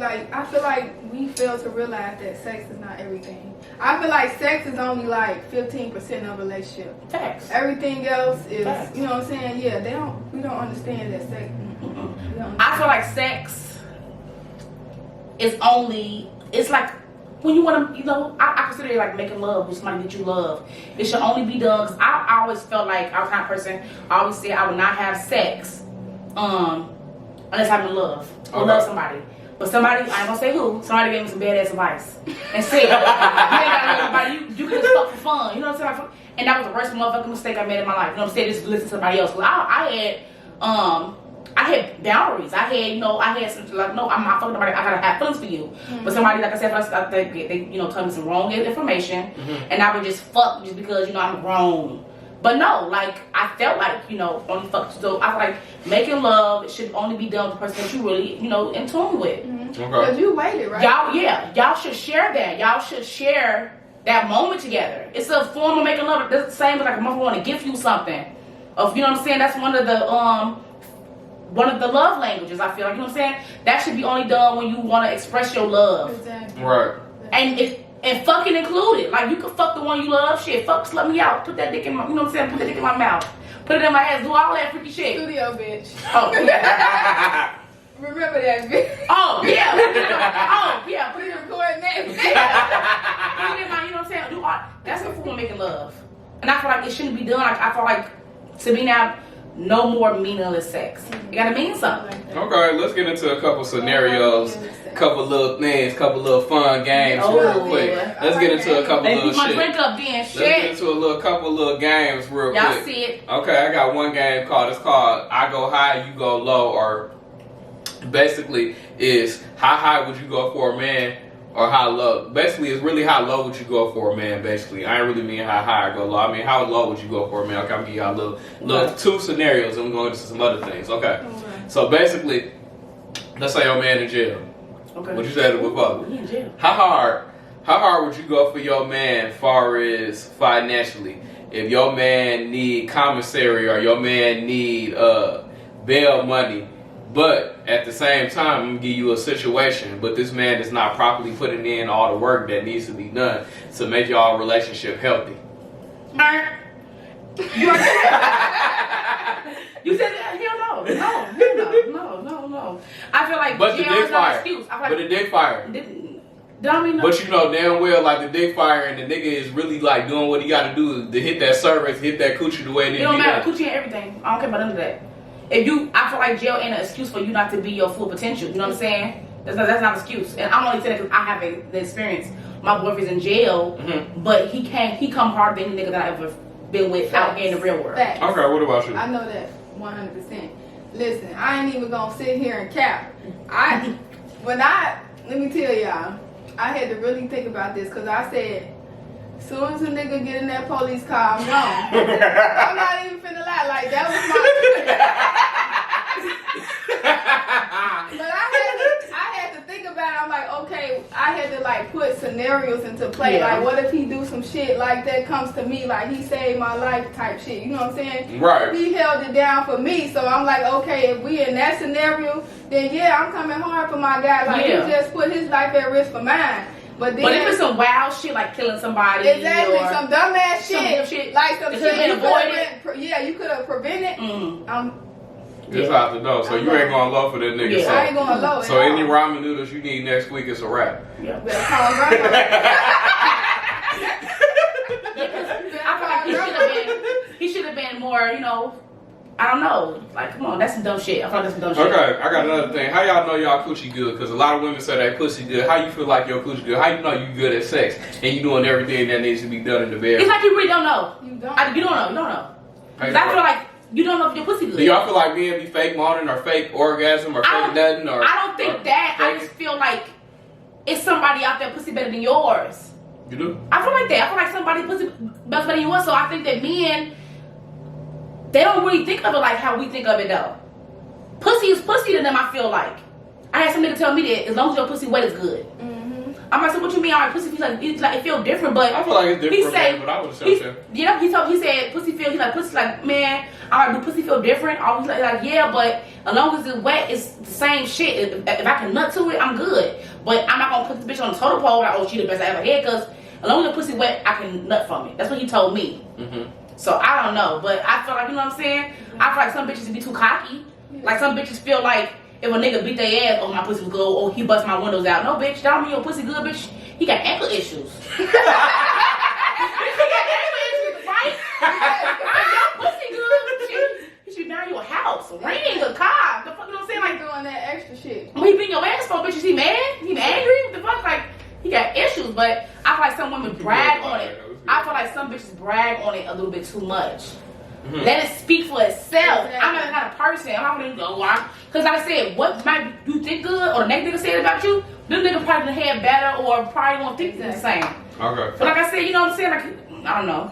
like, I feel like we fail to realize that sex is not everything. I feel like sex is only like 15% of a relationship. Facts. Everything else is, Facts. you know what I'm saying? Yeah, we don't understand that sex. I feel like sex is only, it's like when you want to, you know, I consider it like making love with somebody that you love. It should only be done, because I always felt like, I was the kind of person, I always said I would not have sex unless I'm in love or love somebody. But somebody, I ain't gonna say who, somebody gave me some badass advice and said, you ain't gotta love nobody, you can just fuck for fun, you know what I'm saying? And that was the worst motherfucking mistake I made in my life. You know what I'm saying? Just listen to somebody else. I had boundaries. I had something like, no, I'm not fucking nobody. I gotta have feelings for you. Mm-hmm. But somebody, like I said, they you know, tell me some wrong information, and I would just fuck just because, you know, I'm grown. But no, like, I felt like, you know, only fuck. So I feel like making love should only be done with the person that you really, you know, in tune with. Mm-hmm. Okay. Because you waited, right? Y'all should share that. Y'all should share that moment together. It's a form of making love. It's the same as like a mother want to gift you something. Of, you know what I'm saying? That's one of the love languages, I feel like, you know what I'm saying? That should be only done when you want to express your love. Exactly. Right. And fucking included. Like, you can fuck the one you love. Shit, fuck, slut me out. Put that dick in my, you know what I'm saying? Put that dick in my mouth. Put it in my ass. Do all that freaky shit. Studio, bitch. Oh, yeah. Remember that, bitch. Oh, yeah. Oh, yeah. Put it in recording that, bitch. Put it in my, you know what I'm saying? Do all, that's a form of making love. And I feel like it shouldn't be done. Like, I feel like, to me now, no more meaningless sex. You gotta mean something. Okay, let's get into a couple scenarios, couple little things, couple little fun games real quick. Yeah. Let's get into a couple little my shit. drink up then, Let's get into a couple little games real quick. Y'all see it? Okay, I got one game it's called I Go High, You Go Low, or basically is how high would you go for a man, or how low? Basically, it's really how low would you go for a man, basically. I ain't really mean how high I go low. I mean, how low would you go for a man? Okay, I'm gonna give y'all a little two scenarios, and we're going into some other things. Okay. So basically, let's say your man in jail. Okay. What you said before? He in jail. How hard would you go for your man far as financially? If your man need commissary or your man need bail money, but at the same time, I'm gonna give you a situation, but this man is not properly putting in all the work that needs to be done to make y'all relationship healthy. You said that? Hell no. I feel like but the jail dick is not an fire. excuse. I feel like But the dick fire. But you know damn well like the dick fire and the nigga is really like doing what he got to do to hit that service, hit that coochie the way it needs to be done. It don't matter, coochie and everything. I don't care about none of that. I feel like jail ain't an excuse for you not to be your full potential. You know what I'm saying? That's not an excuse. And I'm only saying it because I have the experience. My boyfriend's in jail, but he come harder than any nigga that I ever been with out here in the real world. Facts. Okay, what about you? I know that 100%. Listen, I ain't even gonna sit here and cap. Let me tell y'all, I had to really think about this because I said, as soon as a nigga get in that police car, I'm gone. I'm not even finna lie. Like, that was my... But I had to think about it. I'm like, okay, I had to like put scenarios into play. Yeah. Like, what if he do some shit like that comes to me, like he saved my life type shit. You know what I'm saying? Right. He held it down for me. So I'm like, okay, if we in that scenario, then yeah, I'm coming hard for my guy. Like, he just put his life at risk for mine. But if it's some wild shit like killing somebody, exactly, some dumbass shit, like some shit you could you could have prevented. It's out the door, so you ain't going low for that nigga. Yeah, I ain't going low. So any ramen noodles you need next week is a wrap. Yeah. Better call grandma. I feel like he should have been more, you know, I don't know. Like, come on, that's some dumb shit. I thought that's some dumb shit. Okay, I got another thing. How y'all know y'all coochie good? Because a lot of women say they pussy good. How you feel like your coochie good? How you know you good at sex and you doing everything that needs to be done in the bed? It's like you really don't know. You don't. You don't know. Because I feel like you don't know if your pussy good. Do y'all feel like men be fake moaning or fake orgasm or fake nothing? Or I don't think that. I just feel like it's somebody out there pussy better than yours. You do? I feel like that. I feel like somebody pussy better than yours. So I think that men, they don't really think of it like how we think of it though. Pussy is pussy to them, I feel like. I had some nigga tell me that as long as your pussy wet is good. I'm like, so what you mean? All right, pussy feel like it feel different, but I feel like it's different he for say, men, but I would assume so. yeah, he said pussy feel. He like pussy like man. All right, do pussy feel different? I was like yeah, but as long as it's wet, it's the same shit. If I can nut to it, I'm good. But I'm not gonna put the bitch on the totem pole like, oh, she the best I ever had, because as long as the pussy wet, I can nut from it. That's what he told me. Mm-hmm. So I don't know, but I feel like, you know what I'm saying? I feel like some bitches be too cocky. Like some bitches feel like if a nigga beat their ass, oh my pussy was good, oh he bust my windows out. No bitch, that don't mean your pussy good, bitch. He got ankle issues. He got ankle issues, right? Your pussy good, shit. You should marry you a house, a ring, a car. The fuck, you know what I'm saying? Like doing that extra shit. when he beat your ass for, bitch, is he mad? He angry? The fuck, like he got issues, but I feel like some women brag on it. I feel like some bitches brag on it a little bit too much. Mm-hmm. Let it speak for itself. Exactly. I'm not that kind of person. I'm not gonna go on. Because like I said, what might you think good or the next nigga said about you, them niggas probably gonna have better or probably won't think the same. Okay. But like I said, you know what I'm saying? Like, I don't know.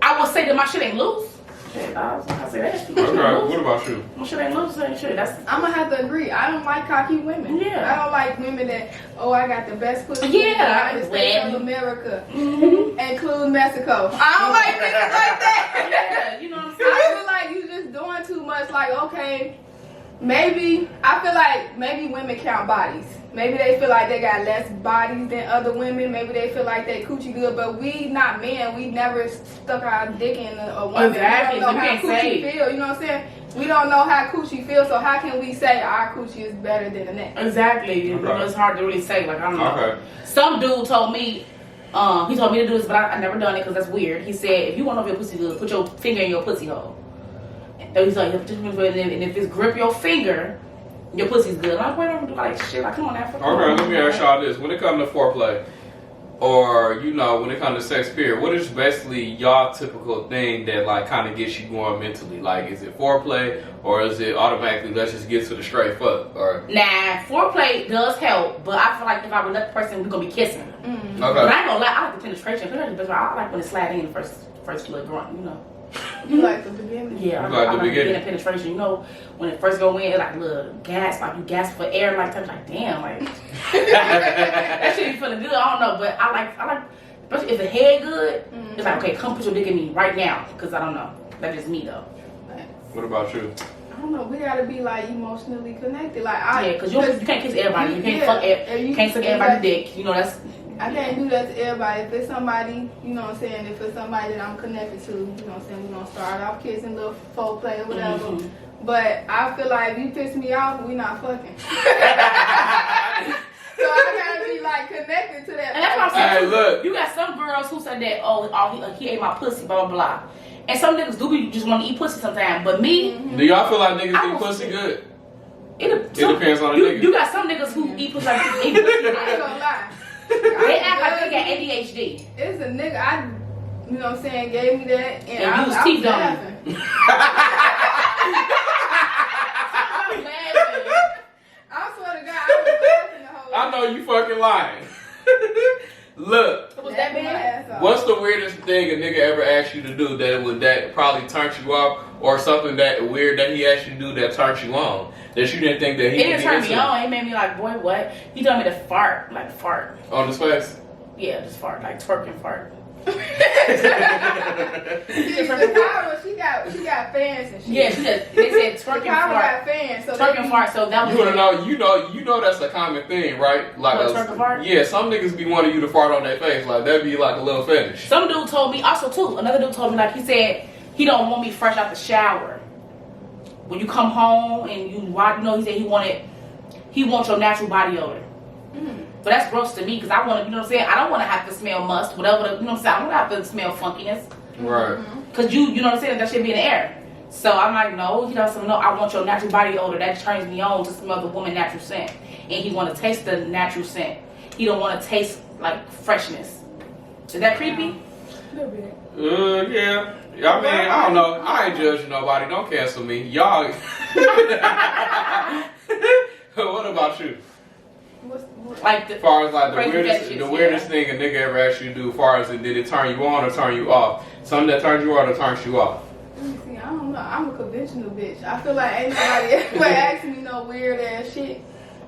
I would say that my shit ain't loose. Shit, I say that. Okay, what about you? My shit ain't loose, ain't shit. That's I'm gonna have to agree. I don't like cocky women. Yeah. I don't like women that, oh, I got the best pussy in the yeah, United States of America, mm-hmm. include Mexico. I don't like niggas like that. Yeah, you know what I'm saying? I feel like you just doing too much. Like, okay, maybe I feel like maybe women count bodies. Maybe they feel like they got less bodies than other women. Maybe they feel like they coochie good, but we not men. We never stuck our dick in a woman. Exactly. We don't know how coochie feel. You know what I'm saying? We don't know how coochie feels, so how can we say our coochie is better than the next? Exactly. Okay. It's hard to really say. Like, I don't know. Okay. Some dude told me, he told me to do this, but I never done it because that's weird. He said, if you want to know if your pussy good, put your finger in your pussy hole. And he's like, and if it's grip your finger, your pussy's good. I'm like, wait, I'm gonna do like shit. Like, come on, Africa. Okay, let me ask y'all this. When it comes to foreplay, or, you know, when it comes to sex period, what is basically y'all typical thing that, like, kind of gets you going mentally? Like, is it foreplay, or is it automatically, let's just get to the straight fuck? Or Nah, foreplay does help, but I feel like if I were that person, we're gonna be kissing. Okay. But I ain't gonna lie, I like the penetration. I like when it slide in the first little grunt, you know. You like the beginning? Yeah, I like like the beginning penetration. You know, when it first go in, it's like little gas, like you gas for air, like I'm like, damn, like that shit be feeling good. I don't know, but I like, especially if the head good, it's like, okay, come put your dick in me right now, because I don't know. That's just me though. What about you? I don't know. We gotta be like emotionally connected. Like Yeah, because you can't kiss everybody. You can't fuck you can't suck everybody's dick. You know, that's. I can't do that to everybody. If it's somebody, you know what I'm saying, if it's somebody that I'm connected to, you know what I'm saying, we're going to start off kissing, little foreplay or whatever. Mm-hmm. But I feel like if you piss me off, we not fucking. So I got to be like connected to that. And that's what I'm saying. Hey, look. You got some girls who said that, he ate my pussy, blah, blah, blah. And some niggas do be just want to eat pussy sometimes. But me. Mm-hmm. Do y'all feel like niggas eat pussy good? It depends on the nigga. You got some niggas who eat pussy like eat pussy. I ain't gonna lie. They act like they got ADHD. It's a nigga, you know what I'm saying, gave me that, and I was teeth laughing. I swear to God, I was laughing the whole I know you fucking lying. Look, Was that bad? What's the weirdest thing a nigga ever asked you to do that probably turned you off, or something that weird that he asked you to do that turned you on, that you didn't think that he It didn't turn me on. It made me like, boy, what? He told me to fart, like fart. On his face? Yeah, just fart, like twerk and fart. She got fans and shit. Yeah, they said twerk and Kyra fart. got fans, so Twerk and fart, so that was. You know that's a common thing, right? Like twerk and fart? Yeah, some niggas be wanting you to fart on their face, like that'd be like a little fetish. Some dude told me also too. Another dude told me like he said he don't want me fresh out the shower. When you come home and he said he wants your natural body odor. But that's gross to me because I want to, you know what I'm saying? I don't want to have to smell must, whatever, you know what I'm saying? I don't have to smell funkiness. Right. Because you know what I'm saying? That should be in the air. So I'm like, no, he doesn't know. I want your natural body odor. That turns me on to smell the woman's natural scent. And he want to taste the natural scent. He don't want to taste like freshness. Is that creepy? A little bit. Yeah. I mean, I don't know. I ain't judging nobody. Don't cancel me. Y'all. What about you? Like as far as like the crazy weirdest thing a nigga ever asked you to do, as far as did it turn you on or turn you off? Something that turns you on or turns you off? Let me see, I don't know. I'm a conventional bitch. I feel like ain't nobody ever asked me no weird ass shit.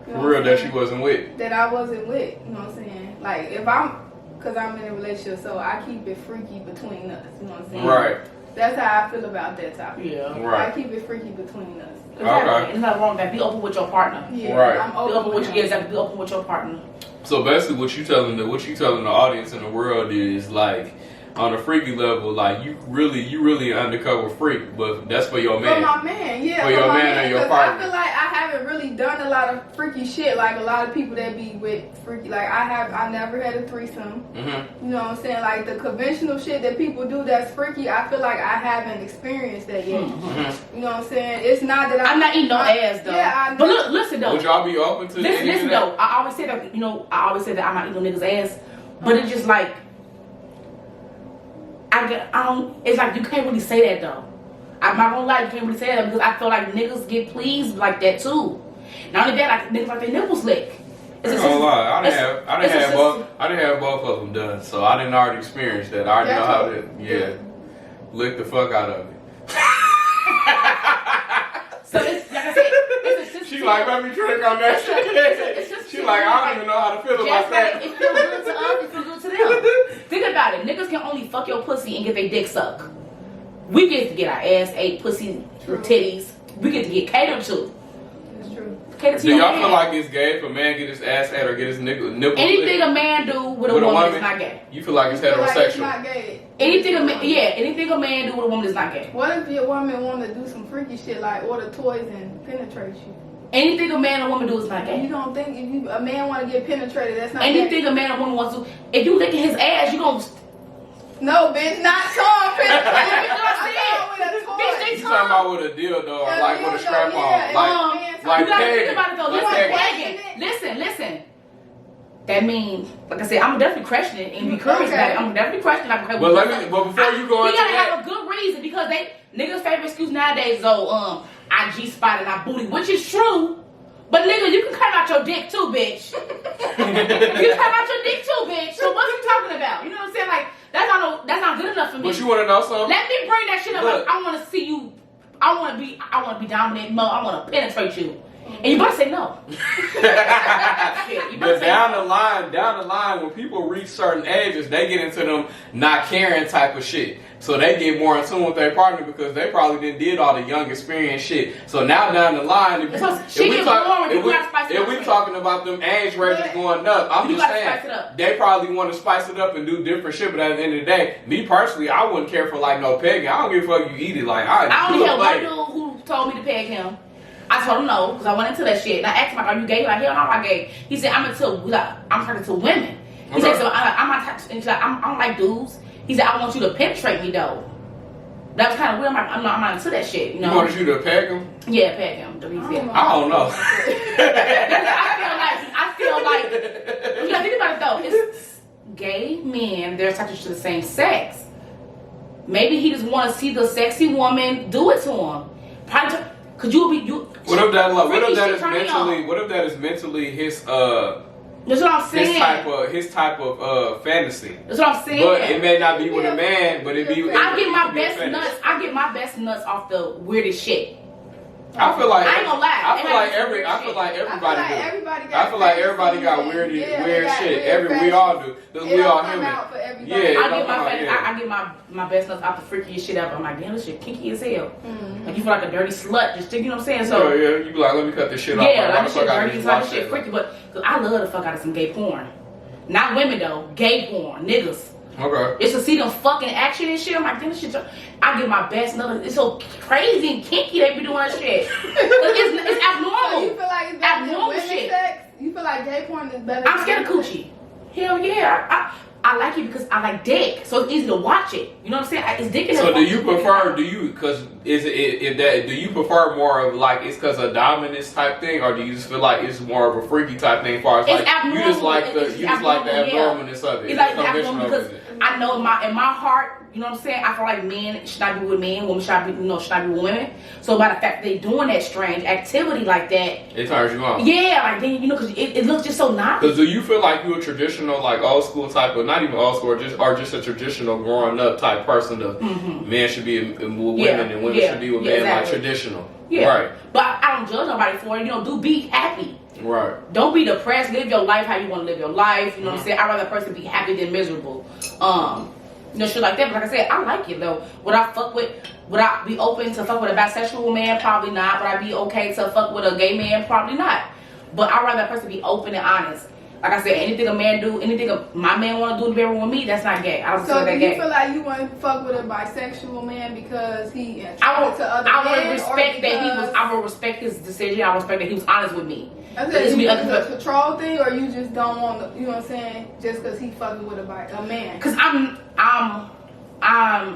You know For real, what I'm that saying? she wasn't with. That I wasn't with. You know what I'm saying? Like if cause I'm in a relationship, so I keep it freaky between us. You know what I'm saying? Right. That's how I feel about that topic. Yeah. Right. I keep it freaky between us. Exactly. Okay. It's not wrong with that. Be open with your partner. Yeah, Right. I'm Be open open with with your exactly. Be open with your partner. So basically, what you telling the audience in the world is like, on a freaky level, like you really an undercover freak, but that's for your For man. my man, yeah. For your my man and your 'cause partner. I feel like I haven't really done a lot of freaky shit like a lot of people that be with freaky. Like I never had a threesome. Mm-hmm. You know what I'm saying? Like the conventional shit that people do that's freaky, I feel like I haven't experienced that yet. Mm-hmm. You know what I'm saying? It's not that I'm not eating no ass though. Yeah, I know. But look, listen though. Would y'all be open to Listen, any of that? though. I always say that. You know, I always say that I'm not eating no niggas ass, but it's just like it's like you can't really say that though. I'm not gonna lie, you can't really say that because I feel like niggas get pleased like that too. Not only that, like niggas like their nipples lick. I ain't gonna lie, I didn't have both of them done, so I didn't already experience that. I already know how to, lick the fuck out of it. So it's like I said, it's She like, let me drink on that shit. She like, I don't even know how to feel about just like that. it feels good to us, it feels good to them. Think about it, niggas can only fuck your pussy and get their dick sucked. We get to get our ass ate, pussy, titties. We get to get catered to. It's true. Catered to Do your y'all man. feel like it's gay if a man get his ass ate or get his nipple Anything licked a man do with a woman is not gay. You feel like it's I feel like it's heterosexual? not gay. Anything a man do with a woman is not gay. What if your woman want to do some freaky shit like order toys and penetrate you? Anything a man or woman do is not You gay. don't think if a man want to get penetrated, that's not Anything gay? a man or woman wants to, if you licking his ass, you gonna. No, bitch, not tongue penetrated. You know what I'm saying? I'm talking with a toy. Bitch, they You talking about with a dildo or A like with a dildo, strap yeah, on? Like you gotta pegging. think about it though. Like Listen, pegging. pegging. Listen. That means, like I said, I'm definitely questioning it and be curious Okay. about it. I'm definitely questioning like, okay, But before you go we into gotta that, have a good reason because niggas' favorite excuse nowadays is I G spotted our booty, which is true. But nigga, you can cut out your dick too, bitch. You can cut out your dick too, bitch. So what you talking about? You know what I'm saying? Like that's not good enough for me. but you want to know something? Let me bring that shit up. Look. Like, I want to see you. I want to be dominant. Mo. I want to penetrate you. And you better say no. Shit, you better But say down no. the line, when people reach certain ages, they get into them not caring type of shit. So they get more in tune with their partner because they probably did all the young experience shit. So now down the line, if we talking about them age ranges going up, I'm You just gotta spice it saying up. they probably want to spice it up and do different shit. But at the end of the day, me personally, I wouldn't care for like no pegging. I don't give a fuck you eat it. Like I only had one like, dude who told me to peg him. I told him no because I went into that shit. And I asked him like, "Are you gay?" He's like, "Hell no, I'm not gay." He said, "I'm attracted to women." He said, "So I'm not." And he's like, "I don't like dudes." He said, "I want you to penetrate me though." That was kind of weird. I'm not into that shit. You know. You wanted you to peg him? Yeah, peg him. He said. I don't know. I feel like you gotta think about it though. It's gay men, they're attracted to the same sex. Maybe he just want to see the sexy woman do it to him. Probably could you be you? What if that is turn me mentally? on. What if that is mentally his That's what I'm saying. his type of fantasy? That's what I'm saying. But it may not be with a man, but it be. I get my it could be a best fantasy. nuts. I get my best nuts off the weirdest shit. I feel like I ain't gonna lie. I feel like Everybody everybody got weird shit. We all do. Cause we all human. Yeah, I get my best nuts out the freakiest shit ever. I'm like, damn, this shit kinky as hell. Like you feel like a dirty slut, just you know what I'm saying? So yeah, you be like, let me cut this shit off. yeah, Why like the this shit fuck I dirty, just like watch this shit that? freaky. But cause I love the fuck out of some gay porn. Not women though, gay porn, niggas. Okay. It's to see them fucking action and shit. I'm like, this shit. I get my best nuts. It's so crazy and kinky they be doing that shit. It's abnormal. So you feel like it's better than Abnormal women's shit. sex? You feel like gay porn is better? I'm than scared of women's coochie. Hell yeah. I like it because I like dick, so it's easy to watch it. You know what I'm saying? It's dick in So the do you prefer more of like it's because of dominance type thing, or do you just feel like it's more of a freaky type thing? As far as It's like abnormal. you just like It's the abnormal, abnormalness of it. It's like the abnormal convention because of it. I know in my heart, you know what I'm saying? I feel like men should not be with men, women should not be with women. So by the fact that they doing that strange activity like that, It turns you on. yeah, like then because it looks just so nice. Because do you feel like you a traditional, like old school type, of not even old school, or just a traditional growing up type person of men should be with women and women should be with men, exactly. like traditional? Yeah. Right. But I don't judge nobody for it. You know, do be happy. Right. Don't be depressed. Live your life how you want to live your life. You know what I'm saying? I'd rather a person be happy than miserable. Shit like that. But like I said, I like it though. Would I be open to fuck with a bisexual man? Probably not. Would I be okay to fuck with a gay man? Probably not. But I'd rather a person be open and honest. Like I said, anything a man do, anything my man want to do in the bedroom with me, that's not gay. I don't consider that gay. So do you feel like you want to fuck with a bisexual man because he attracted to other men? I would respect that I would respect his decision. I would respect that he was honest with me. Is it a control thing, or you just don't want to, you know what I'm saying, just because he fucking with a man? Because I'm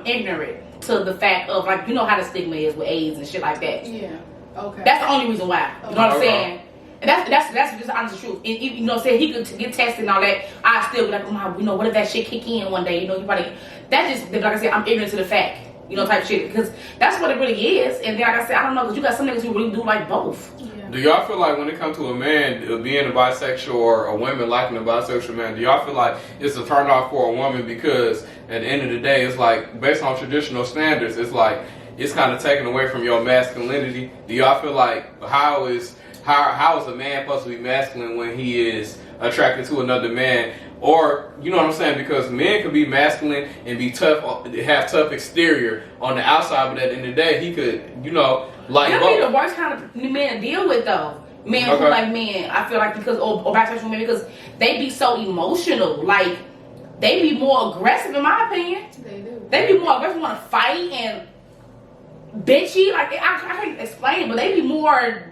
ignorant to the fact of, like, you know how the stigma is with AIDS and shit like that. Yeah. Okay. That's the only reason why. You know what I'm saying? And that's just the honest truth. And, you know what I'm saying? He could get tested and all that. I still be like, what if that shit kick in one day? You know, you probably, that just, like I said, I'm ignorant to the fact, you know, type shit. Because that's what it really is. And then, like I said, I don't know, because you got some niggas who really do like both. Yeah. Do y'all feel like when it comes to a man being a bisexual or a woman liking a bisexual man, do y'all feel like it's a turn off for a woman because at the end of the day, it's like, based on traditional standards, it's like, it's kind of taken away from your masculinity? Do y'all feel like, how is a man supposed to be masculine when he is attracted to another man? Or, you know what I'm saying? Because men could be masculine and be tough, have tough exterior on the outside, but at the end of the day, he could, you know, like That'd be the worst kind of men to deal with, though. Men who like men, I feel like, because, or bisexual men, because they be so emotional. Like, they be more aggressive, in my opinion. They do. They be more aggressive, want to fight and bitchy. Like, I can't explain it, but they be more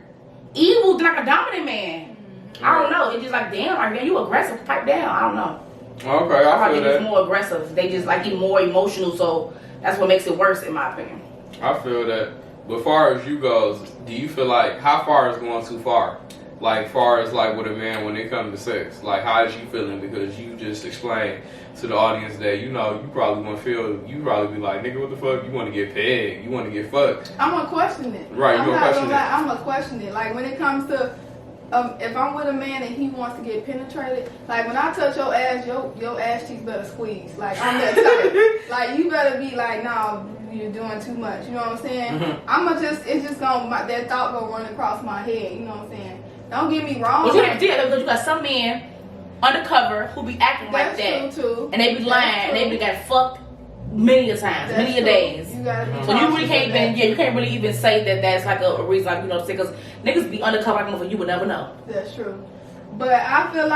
evil than like a dominant man. I don't know. It's just like, damn, like, man, you aggressive. Pipe down. I don't know. Okay, I feel that. It's more aggressive. They just like get more emotional, so that's what makes it worse, in my opinion. I feel that. But far as you goes, do you feel like, how far is going too far? Like, far as like with a man when it comes to sex, like, how is you feeling? Because you just explained to the audience that, you know, you probably want to feel, you probably be like, nigga, what the fuck? You want to get pegged? You want to get fucked? I'm gonna question it. Right, you gonna question it. I'm gonna question it. Like, when it comes to, if I'm with a man and he wants to get penetrated, like, when I touch your ass, your ass cheeks better squeeze. Like, I'm that type. Like, you better be like, nah, you're doing too much. You know what I'm saying? It's just gonna, that thought gonna run across my head. You know what I'm saying? Don't get me wrong. Well, you have to deal because you got some men undercover who be acting like that, too. And they be lying, and they be got fucked many a times, many a days. You gotta be so you really can't you can't really even say that that's like a reason, like, you know what I'm saying? Because niggas be undercover like motherfucker, you would never know. That's true. But I feel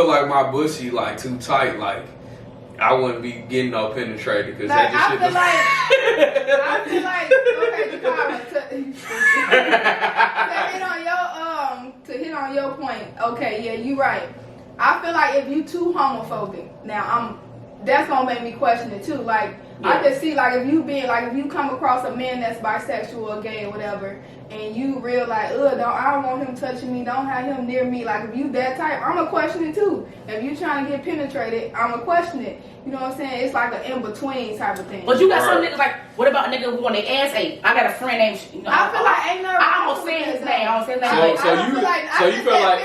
like my bushy like too tight, like I wouldn't be getting no penetrated because like, that just I feel like okay, to hit on your point. Okay, yeah, you right. I feel like if you too homophobic, now that's gonna make me question it too. Like, yeah. I can see, like, if you come across a man that's bisexual or gay or whatever, and you real like, I don't want him touching me, don't have him near me. Like, if you that type, I'ma question it too. If you trying to get penetrated, I'ma question it. You know what I'm saying? It's like an in-between type of thing. But you got some niggas like, what about a nigga who want their ass ate? I got a friend named, you know, I feel like ain't no. I almost said his name. I almost said his name. So you feel like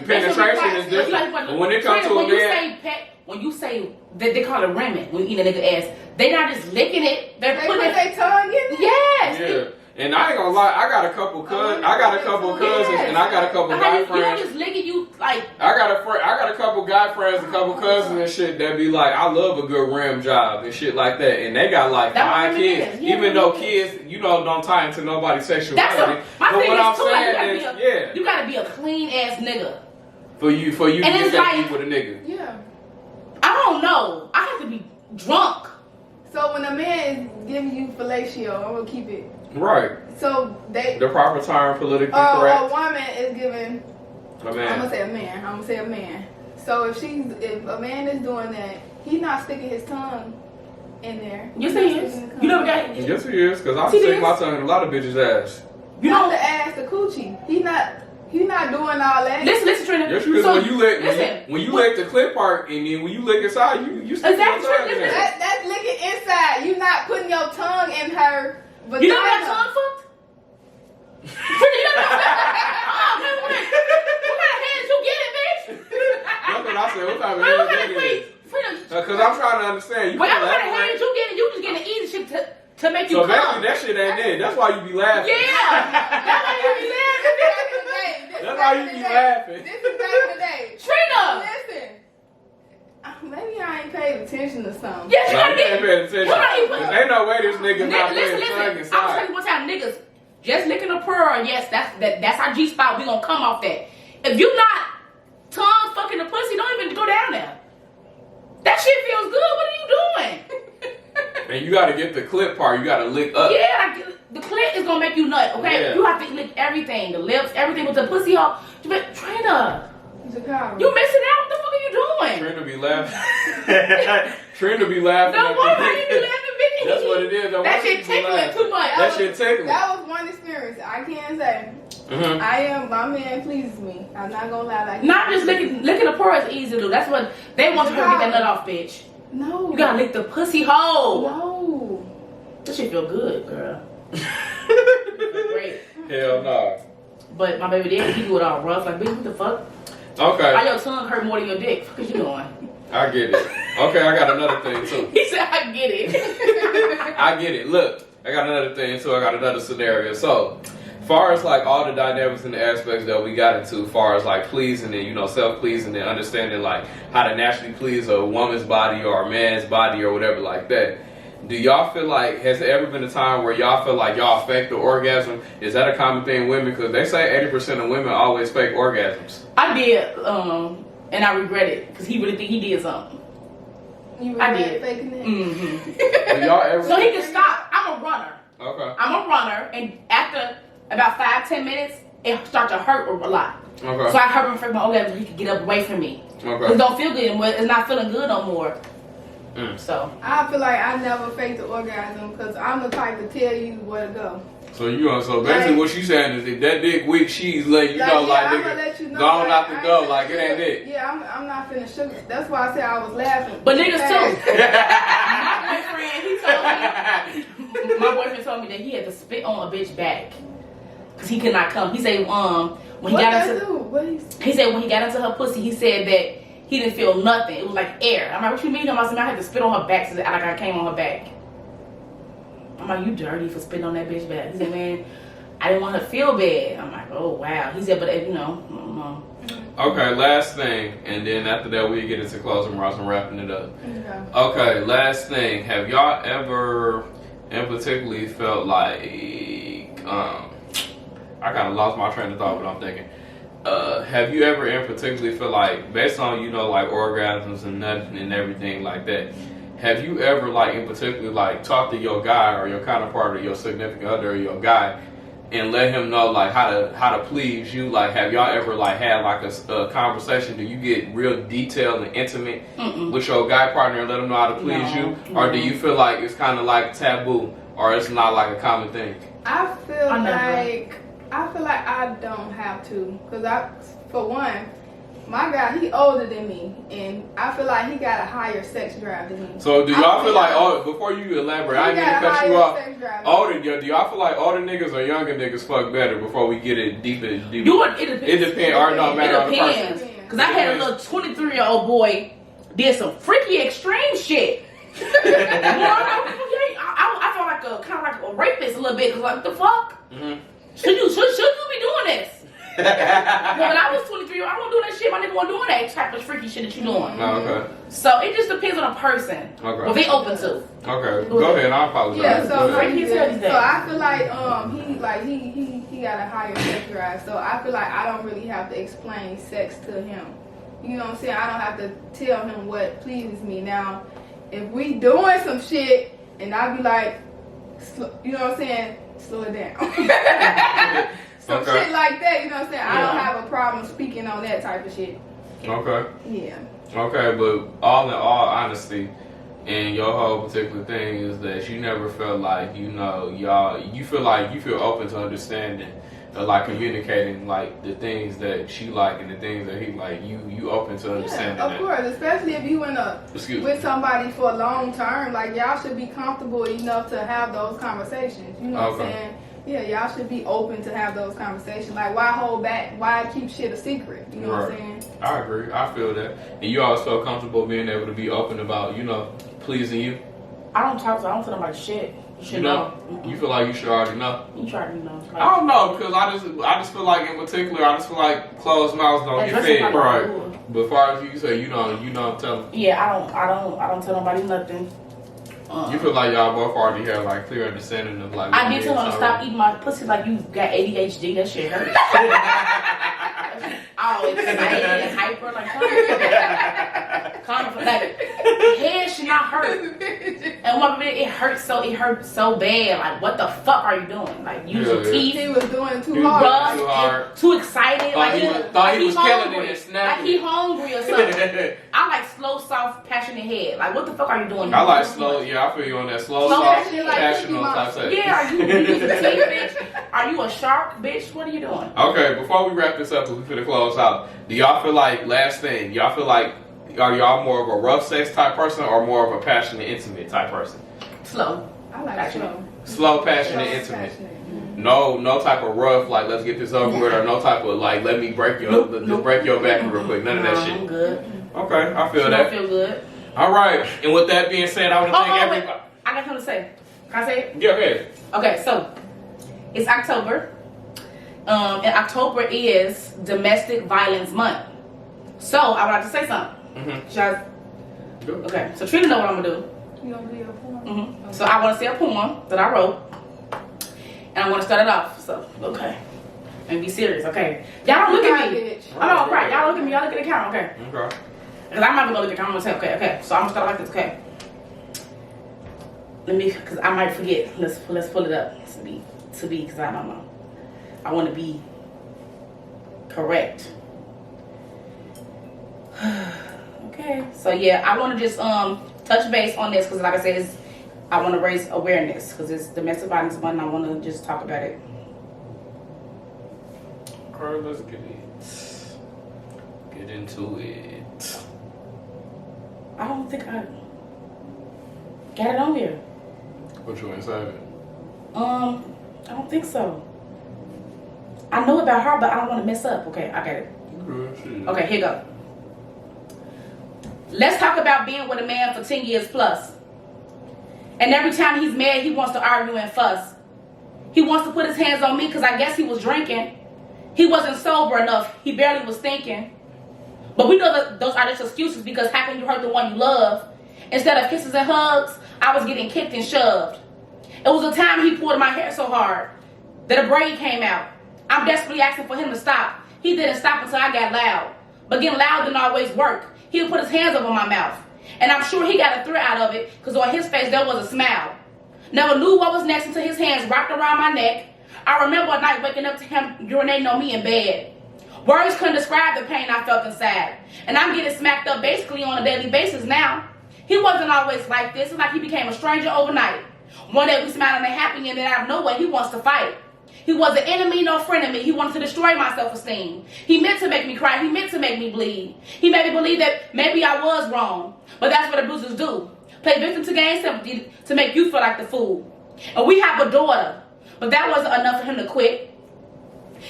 penetration is different. But when it comes to a man, when you say that they call it ramming, when you eat a nigga ass, they not just licking it. They put their tongue in it. Yes. Yeah. And I ain't gonna lie, I got a couple cousins, and I got a couple guy friends. You don't just lick it, you like. I got a couple guy friends, a couple cousins and shit that be like, I love a good rim job and shit like that, and they got like 5 kids, even though kids, you know, don't tie into nobody's sexuality. But what I'm saying is, you gotta be a clean ass nigga. For you to get that deep with a nigga. Yeah. I don't know. I have to be drunk. So when a man is giving you fellatio, I'm gonna keep it. Right. So the proper term, politically correct. A woman is giving a man. I'm gonna say a man. So if a man is doing that, he's not sticking his tongue in there. Yes, he is. You never got it. Yes, he is. Because I stick my tongue in a lot of bitches' ass. You know the ass, the coochie. He's not doing all that. Listen, Trina. Yes, you is. So, when you lick the clit part, and then when you lick inside, you stick your tongue in there. That's licking inside. You not putting your tongue in her. But you never got tongue fucked? Trina, you never got what kind of hands you get it, bitch? That's what I said. What type of hands you get it? Because I'm trying to understand. Whatever kind of hands you get it, you just getting easy shit to make you come. So basically, that shit ain't it. That's why you be laughing. Yeah. That's why you be laughing. That's That's why you be laughing. This is back in the day. Trina! Listen. Maybe I ain't paid attention to something. Yes, you No, gotta you ain't get. paying attention. Right. Ain't no way this nigga not Listen, playing tongue listen. I'm inside. telling you one time, niggas, just licking a pearl, yes, that's our G spot. We gonna come off that. If you not tongue fucking the pussy, don't even go down there. That shit feels good. What are you doing? And you gotta get the clip part. You gotta lick up. Yeah, like the clit is gonna make you nut. Okay, Yeah. you have to lick everything, the lips, everything with the pussy hole. Trina, Zakara. you missing out. What the fuck are you doing? Trina be laughing. Trina be laughing. No, at why the are you video. laughing, Vicky? That's what it is. No That wonder shit you be tickling laughing. too much. That shit tickling. That was one experience. I can't say. Mm-hmm. My man pleases me. I'm not gonna lie like Not just licking a pearl is easy to do. That's what they want you to get that nut off, bitch. No. You gotta lick the pussy hole. No. That shit feel good, girl. Great. Hell no. But my baby daddy, he do it all rough. Like, bitch, what the fuck? Okay, Why your tongue hurt more than your dick? What you doing? I get it. Okay, I got another thing too. He said, I get it. I get it. Look, I got another thing too. I got another scenario. So, far as like all the dynamics and the aspects that we got into, far as like pleasing and self-pleasing and understanding like how to naturally please a woman's body or a man's body or whatever like that. Do y'all feel like, has there ever been a time where y'all feel like y'all fake the orgasm? Is that a common thing in women? Because they say 80% of women always fake orgasms. I did, and I regret it because he really think he did something. You I regret did. faking it? Mm-hmm. Do y'all ever? So he can stop. I'm a runner. Okay. I'm a runner, and after about 5-10 minutes, it starts to hurt a lot. Okay. So I hurt him for my orgasm so he could get up away from me. Okay. It don't feel good anymore. It's not feeling good no more. So I feel like I never faked the orgasm because I'm the type to tell you where to go. So so basically Like- what she's saying is if that dick weak, she's letting you Like, know, yeah, like, I'ma nigga, let you know, gone like, out I the ain't go, finna like, it ain't sugar- it. Yeah, I'm not finna sugar. That's why I said I was laughing. But niggas Fast. too. My boyfriend told me that he had to spit on a bitch back because he could not come. He said when he What got that into do? What he said when he got into her pussy, he said that he didn't feel nothing. It was like air. I'm like, what you mean? I said, I had to spit on her back so that like I came on her back. I'm like, you dirty for spitting on that bitch back. He said, man, I didn't want her to feel bad. I'm like, oh wow. He said, but Okay, last thing, and then after that we get into closing remarks and wrapping it up. Okay. Okay, last thing. Have y'all ever, in particularly, felt like, I kind of lost my train of thought, but I'm thinking. Have you ever, in particularly, feel like, based on like orgasms and nothing and everything like that, have you ever like, in particular, like talked to your guy or your counterpart or your significant other or your guy, and let him know like how to please you? Like, have y'all ever like had like a conversation? Do you get real detailed and intimate with your guy partner and let him know how to please you, or do you feel like it's kind of like taboo or it's not like a common thing? I feel like I don't have to, cause for one, my guy, he older than me, and I feel like he got a higher sex drive than me. So do y'all feel like, before you elaborate, I didn't mean to cut you off. Do y'all feel like older niggas or younger niggas fuck better before we get it deeper? it depends. It depends, or no matter on the depends. person. Because I had a little 23-year-old boy did some freaky extreme shit. You know, I felt like kind of like a rapist a little bit. Cause like, the fuck? Mm-hmm. Should you be doing this? When I was 23, I wasn't doing that shit. My nigga wasn't doing that type of freaky shit that you doing. Oh, okay. So it just depends on a person. Okay. What they open to. Okay. Go ahead. I apologize. Yeah, Go so ahead. I feel like he got a higher sex drive. So I feel like I don't really have to explain sex to him. You know what I'm saying? I don't have to tell him what pleases me. Now, if we doing some shit and I be like, you know what I'm saying? Slow it down. Some shit like that, you know what I'm saying? I don't have a problem speaking on that type of shit. Okay. Yeah. Okay, but all in all honesty, and your whole particular thing is that you never felt like, you feel open to understanding, like communicating like the things that she like and the things that he like. You open to understanding of course, especially if you with somebody for a long term, like y'all should be comfortable enough to have those conversations. You know what I'm saying? Yeah, y'all should be open to have those conversations. Like, why hold back? Why keep shit a secret? You know what I'm saying? I agree. I feel that. And you always feel comfortable being able to be open about, pleasing you? I don't tell nobody shit. You You should don't? know. You feel like you should already know? You try to know. Like, I don't know because I just feel like in particular I just feel like closed mouths don't that get dressing fed. probably Right. cool. But as far as you say, you don't tell them. Yeah, I don't tell nobody nothing. You feel like y'all both already have like clear understanding of like. I did tell him to stop eating my pussy like you got ADHD. That shit hurt. Always excited and hyper like calm like head should not hurt. And one minute it hurt so bad. Like what the fuck are you doing? Like use your teeth. He was doing too He was hard. doing too hard. Too excited. Thought he was killing it and Like snapping. he hungry or something. I like slow, soft, passionate head. Like what the fuck are you doing? I like slow. Yeah, I feel you on that slow, Slow soft, passionate, like passionate Cookie type sex. Yeah, are you using teeth, bitch? Are you a shark, bitch? What are you doing? Okay, before we wrap this up, because we finna close out. Do y'all feel like last thing? Y'all feel like are y'all more of a rough sex type person or more of a passionate, intimate type person? Slow. I like Passionate. Slow, passionate, intimate. No type of rough, like let's get this over with, or no type of like let me break your just break your back real quick. None of that I'm shit. good. Okay, I feel You that. don't feel good. All right, and with that being said, I want to thank Wait. everybody. I got something to say. Can I say it? Yeah, ahead. Okay, so it's October. And October is Domestic Violence Month. So I would like to say something. Mm-hmm. Should I- Okay, so Trina know what I'm gonna do. You gonna do your porn? Mm-hmm. So I want to say a poem that I wrote, and I want to start it off. So okay, and be serious. Okay, y'all don't look at me. Bitch. I'm not cry. Y'all look at me. Y'all look at the camera. Okay, Okay. because I'm not gonna look at the camera. I'm gonna say okay. So I'm gonna start like this. Okay. Let me, because I might forget. Let's pull it up to be because I don't know. I want to be correct. Okay. So yeah, I want to just touch base on this because like I said, I want to raise awareness because it's domestic violence month and I want to just talk about it. Alright, let's get into it. I don't think I got it on here. What you inside it? I don't think so. I know about her, but I don't want to mess up. Okay, I got it. Good shit. Okay, here you go. Let's talk about being with a man for 10 years plus. And every time he's mad, he wants to argue and fuss. He wants to put his hands on me because I guess he was drinking. He wasn't sober enough. He barely was thinking. But we know that those are just excuses because how can you hurt the one you love? Instead of kisses and hugs, I was getting kicked and shoved. It was a time he pulled my hair so hard that a braid came out. I'm desperately asking for him to stop. He didn't stop until I got loud. But getting loud didn't always work. He would put his hands over my mouth. And I'm sure he got a thrill out of it because on his face there was a smile. Never knew what was next until his hands wrapped around my neck. I remember a night waking up to him urinating on me in bed. Words couldn't describe the pain I felt inside. And I'm getting smacked up basically on a daily basis now. He wasn't always like this. It's like he became a stranger overnight. One day we smiling and happy and then out of nowhere he wants to fight. He was an enemy, no friend of me. He wanted to destroy my self-esteem. He meant to make me cry. He meant to make me bleed. He made me believe that maybe I was wrong. But that's what abusers do. Play victim to gain sympathy to make you feel like the fool. And we have a daughter. But that wasn't enough for him to quit.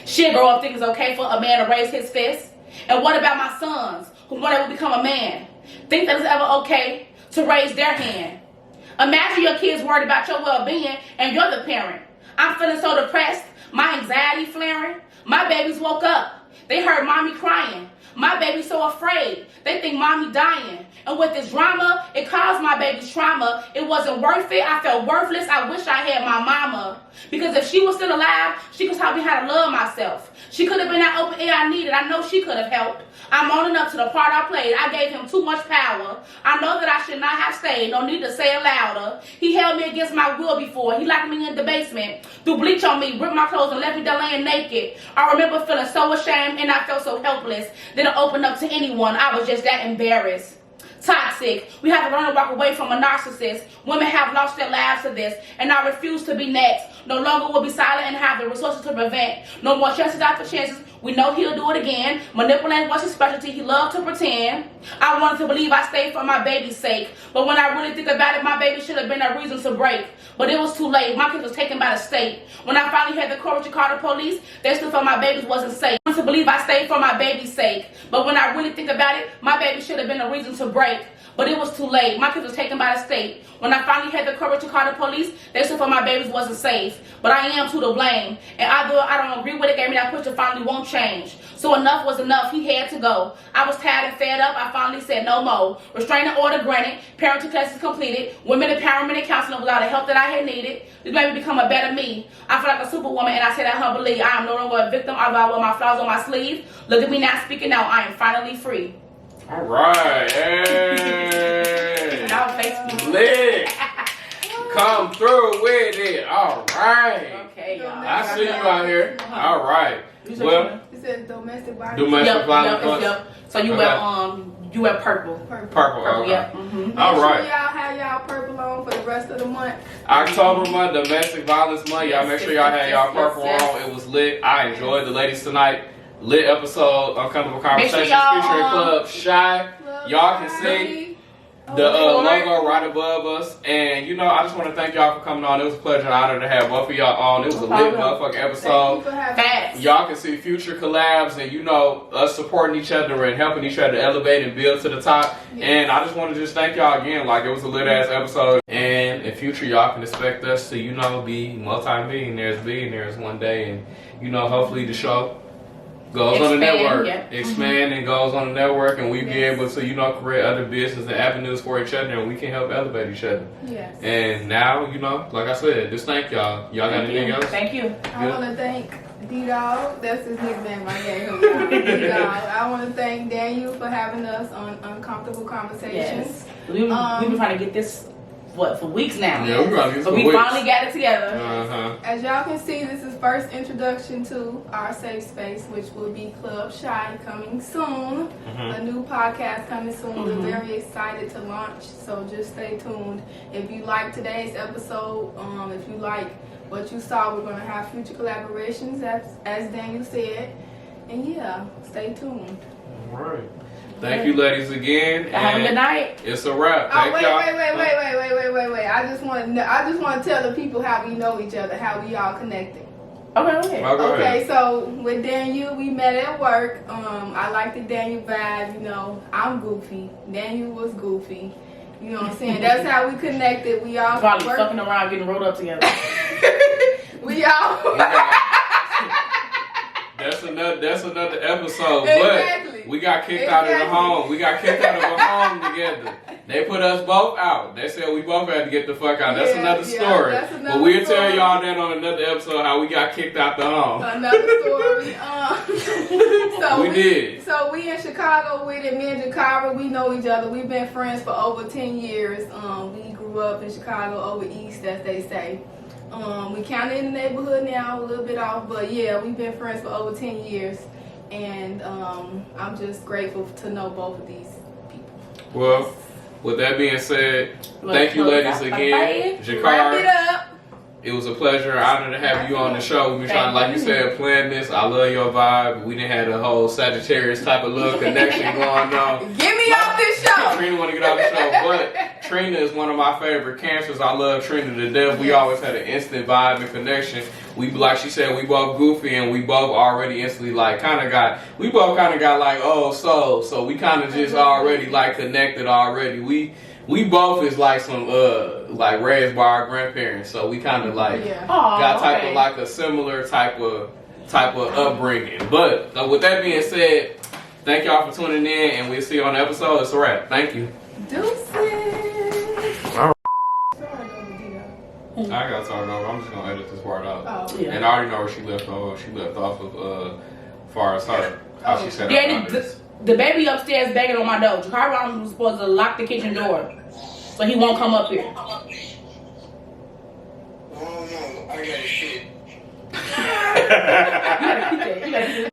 She'll grow up thinking it's okay for a man to raise his fist. And what about my sons who one day will become a man? Think that it's ever okay to raise their hand? Imagine your kids worried about your well-being and you're the parent. I'm feeling so depressed. My anxiety flaring. My babies woke up. They heard mommy crying. My baby's so afraid. They think mommy dying. And with this drama, it caused my baby's trauma. It wasn't worth it. I felt worthless. I wish I had my mama. Because if she was still alive, she could tell me how to love myself. She could have been that open ear I needed. I know she could have helped. I'm owning up to the part I played. I gave him too much power. I know that I should not have stayed. No need to say it louder. He held me against my will before. He locked me in the basement. Threw bleach on me, ripped my clothes, and left me there laying naked. I remember feeling so ashamed and I felt so helpless. Didn't open up to anyone. I was just that embarrassed. Toxic. We have to learn to walk away from a narcissist. Women have lost their lives to this, and I refuse to be next. No longer will be silent and have the resources to prevent. No more chances after chances. We know he'll do it again. Manipulating was his specialty. He loved to pretend. I wanted to believe I stayed for my baby's sake. But when I really think about it, my baby should have been a reason to break. But it was too late. My kid was taken by the state. When I finally had the courage to call the police, they still thought my baby wasn't safe. I wanted to believe I stayed for my baby's sake. But when I really think about it, my baby should have been a reason to break. but it was too late. My kids was taken by the state. When I finally had the courage to call the police, they said for my babies wasn't safe. But I am to the blame. And although I don't agree with it, gave me that push to finally won't change. So enough was enough. He had to go. I was tired and fed up. I finally said no more. Restraining order granted. Parenting classes completed. Women empowerment and counseling was all the help that I had needed. This made me become a better me. I feel like a superwoman, and I say that humbly. I am no longer a victim, although I wear my flaws on my sleeve. Look at me now, speaking now. I am finally free. All right. Hey. Now Facebook. Lit. Come through with it. All right. Okay, y'all. I see you out here. All right. Well, It says domestic violence. domestic violence. Yep. So you Okay. wear purple. Purple. Okay. Yeah. Mm-hmm. All Make right. sure y'all have y'all purple on for the rest of the month. October month, domestic violence month. Y'all Yes, make sure yes, y'all had yes, y'all purple yes. on. It was lit. I enjoyed the ladies tonight. Lit episode, Uncomfortable Conversations y'all, featuring Club Shy. Y'all can see the logo right above us. And, you know, I just want to thank y'all for coming on. It was a pleasure and honor to have both of y'all on. It was a lit motherfucking Thank you episode. for having me. Facts. Y'all can see future collabs and, you know, us supporting each other and helping each other elevate and build to the top. And I just want to just thank y'all again. Like, it was a lit ass episode. And in future, y'all can expect us to, you know, be multi-millionaires, billionaires one day. And, you know, hopefully the show goes on the network, expand and goes on the network, and we be able to, you know, create other business and avenues for each other, and we can help elevate each other. Yes. And now, you know, like I said, just thank y'all. Y'all got anything else? Thank you. I want to thank D-Dog. That's his nickname I gave him. D-Dog. I want to thank Daniel for having us on Uncomfortable Conversations. Yes. We've been trying to get this, for weeks now. Yeah, we're gonna get So some we weeks. finally got it together. As y'all can see, this is first introduction to our safe space, which will be Club Shy coming soon. A new podcast coming soon. We're very excited to launch, so just stay tuned. If you like today's episode, if you like what you saw, we're going to have future collaborations, as Daniel said. And yeah, stay tuned. All right. Thank you, ladies, again. Have a good night. It's a wrap. Oh, Thank wait. y'all. I just want to tell the people how we know each other, how we all connected. Okay. Oh, go ahead. Okay, so with Daniel, we met at work. I like the Daniel vibe. You know, I'm goofy. Daniel was goofy. You know what I'm saying? That's how we connected. We all Probably work- fucking around, getting rolled up together. We all. That's another episode. Exactly. But we got kicked out of the home. We got kicked out of a home together. They put us both out. They said we both had to get the fuck out. That's another story. That's another but we'll tell story. y'all that on another episode how we got kicked out the home. Another story. So We did. So we in Chicago with it. Me and Jakara, we know each other. We've been friends for over 10 years. We grew up in Chicago, over east, as they say. We kind of in the neighborhood now, a little bit off, but yeah, we've been friends for over 10 years. And I'm just grateful to know both of these people. Well, with that being said, thank you, ladies, again. Wrap Jakar, it up. it was a pleasure and honor to have you on the show. We've been trying, like you said, plan this. I love your vibe. We didn't have a whole Sagittarius type of little connection going on. Get me off this show. Trina want to get off the show, but Trina is one of my favorite cancers. I love Trina to death. We always had an instant vibe and connection. We, like she said, we both goofy and we both already instantly we both kind of got like, oh, so we kind of just already like connected already. We both is like some like raised by our grandparents, so we kind of like got type of like a similar type of upbringing. But with that being said, thank y'all for tuning in, and we'll see you on the episode. It's a wrap. Thank you. Deuces. All I gotta start over. I'm just gonna edit this part out. Oh. Yeah. And I already know where she left off. She left off of far as her how she said Yeah, about this. the baby upstairs banging on my door. Jakar was supposed to lock the kitchen door, so he won't come up here. Oh no, I got shit. You gotta keep that.